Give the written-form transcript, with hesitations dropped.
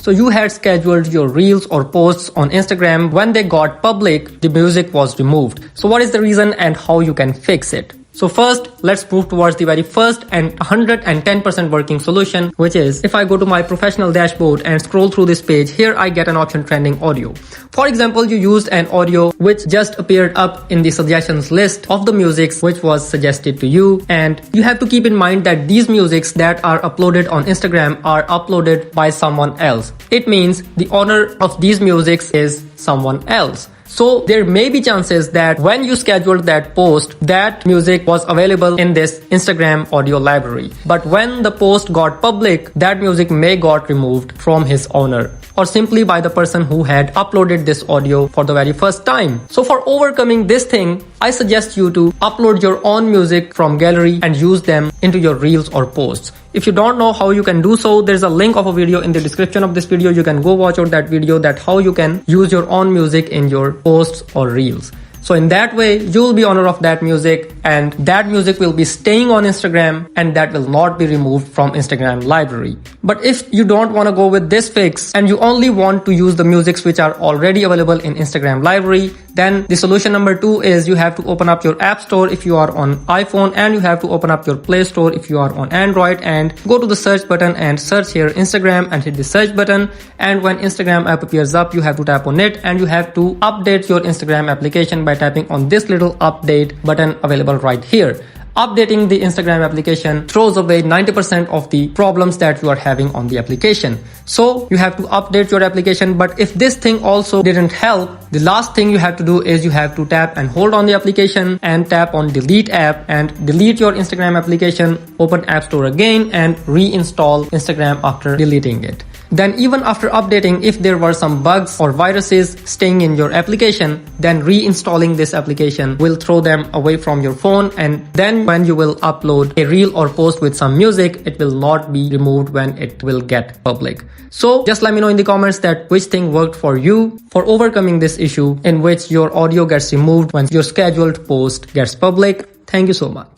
So you had scheduled your reels or posts on Instagram. When they got public, the music was removed. So what is the reason and how you can fix it? So first, let's move towards the very first and 110% working solution, which is if I go to my professional dashboard and scroll through this page, here I get an option trending audio. For example, you used an audio which just appeared up in the suggestions list of the musics which was suggested to you. And you have to keep in mind that these musics that are uploaded on Instagram are uploaded by someone else. It means the owner of these musics is someone else. So there may be chances that when you scheduled that post, that music was available in this Instagram audio library. But when the post got public, that music may got removed from his owner, or simply by the person who had uploaded this audio for the very first time. So for overcoming this thing, I suggest you to upload your own music from gallery and use them into your reels or posts. If you don't know how you can do so, there's a link of a video in the description of this video. You can go watch out that video, that how you can use your own music in your posts or reels. So in that way, you will be owner of that music, and that music will be staying on Instagram, and that will not be removed from Instagram library. But if you don't want to go with this fix and you only want to use the musics which are already available in Instagram library, then the solution number 2 is you have to open up your app store if you are on iPhone, and you have to open up your Play Store if you are on Android, and go to the search button and search here Instagram and hit the search button. And when Instagram app appears up, you have to tap on it and you have to update your Instagram application by tapping on this little update button available right here. Updating the Instagram application throws away 90% of the problems that you are having on the application. So you have to update your application. But if this thing also didn't help, the last thing you have to do is you have to tap and hold on the application and tap on delete app and delete your Instagram application, open App Store again and reinstall Instagram after deleting it. Then even after updating, if there were some bugs or viruses staying in your application, then reinstalling this application will throw them away from your phone, and then when you will upload a reel or post with some music, it will not be removed when it will get public. So just let me know in the comments that which thing worked for you for overcoming this issue in which your audio gets removed when your scheduled post gets public. Thank you so much.